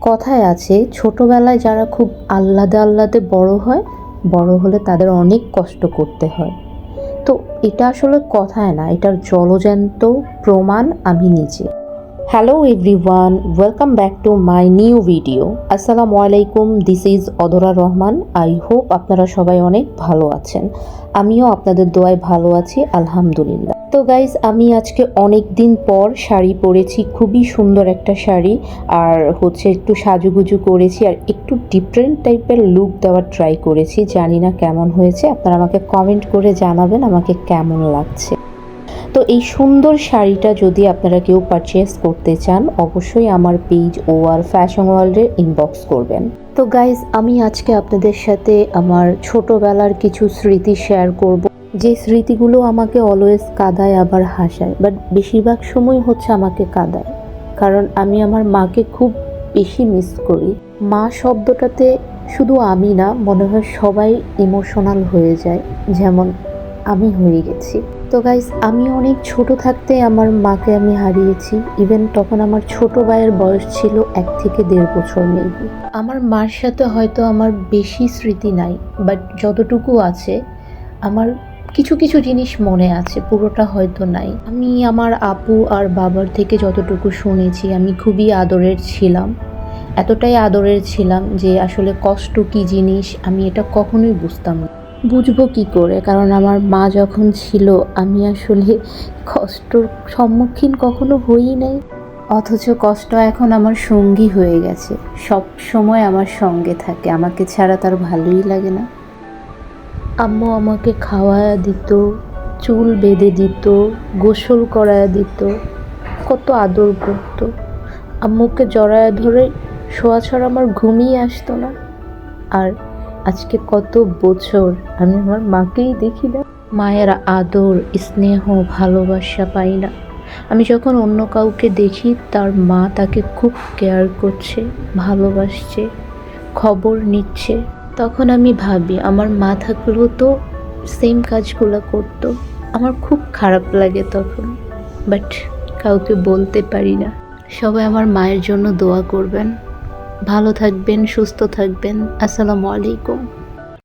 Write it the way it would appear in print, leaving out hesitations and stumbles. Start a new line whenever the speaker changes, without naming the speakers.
কথায় আছে ছোটবেলায় যারা খুব আহ্লাদে আহ্লাদে বড় হয়, বড় হলে তাদের অনেক কষ্ট করতে হয়। তো এটা আসলে কথায় না, এটার জলজ্যান্ত প্রমাণ আমি নিজে। Hello everyone, welcome back to my new video. আসসালামু আলাইকুম, দিস ইজ অধরা রহমান। আই হোপ আপনারা সবাই অনেক ভালো আছেন। আমিও আপনাদের দোয়ায় ভালো আছি, আলহামদুলিল্লাহ। তো গাইজ, আমি আজকে অনেক দিন পর শাড়ি পরেছি, খুবই সুন্দর একটা শাড়ি। আর একটু সাজুগুজু করেছি আর একটু ডিফারেন্ট টাইপের লুক দেওয়ার ট্রাই করেছি। জানি না কেমন হয়েছে, আপনারা আমাকে কমেন্ট করে জানাবেন আমাকে কেমন লাগছে। তো এই সুন্দর শাড়িটা যদি আপনারা কেউ পারচেস করতে চান, অবশ্যই আমার পেজ OR ফ্যাশন ওয়ার্ল্ডে ইনবক্স করবেন। তো গাইজ, আমি আজকে আপনাদের সাথে আমার ছোটবেলার কিছু স্মৃতি শেয়ার করব, যে স্মৃতিগুলো আমাকে অলওয়েজ কাঁদায় আবার হাসায়, বাট বেশিরভাগ সময় আমাকে কাঁদায়। কারণ আমি আমার মাকে খুব বেশি মিস করি। মা শব্দটাতে শুধু আমি না, মনে হয় সবাই ইমোশনাল হয়ে যায়, যেমন আমি হয়ে গেছি। তো গাইস, আমি অনেক ছোট থাকতে আমার মাকে আমি হারিয়েছি। ইভেন তখন আমার ছোট ভাইয়ের বয়স ছিল 1 থেকে 1.5 বছর মেবি। আমার মার সাথে হয়তো আমার বেশি স্মৃতি নাই, বাট যতটুকু আছে আমার কিছু কিছু জিনিস মনে আছে, পুরোটা হয়তো নাই। আমি আমার আপু আর বাবার থেকে যতটুকু শুনেছি, আমি খুবই আদরের ছিলাম। এতটাই আদরের ছিলাম যে আসলে কষ্ট কি জিনিস আমি এটা কখনোই বুঝতাম না। বুঝবো কি করে, কারণ আমার মা যখন ছিল আমি আসলে কষ্টর সম্মুখীন কখনো হই নাই। অথচ কষ্ট এখন আমার সঙ্গী হয়ে গেছে, সব সময় আমার সঙ্গে থাকে, আমাকে ছাড়া তার ভালোই লাগে না। আম্মু আমাকে খাওয়ায়া দিত, চুল বেঁধে দিত, গোসল করায়া দিত, কত আদর করতো। আম্মুকে জড়ায়া ধরে শোয়া ছাড়া আমার ঘুমিয়ে আসতো না। আর আজকে কত বছর আমি আমার মাকেই দেখি না। মায়ের আদর, স্নেহ, ভালোবাসা পাই না। আমি যখন অন্য কাউকে দেখি তার মা তাকে খুব কেয়ার করছে, ভালোবাসছে, খবর নিচ্ছে, তখন আমি ভাবি আমার মা থাকলেও তো সেম কাজগুলো করতো। আমার খুব খারাপ লাগে তখন, বাট কাউকে বলতে পারি না। সবাই আমার মায়ের জন্য দোয়া করবেন। ভালো থাকবেন, সুস্থ থাকবেন। আসসালামু আলাইকুম।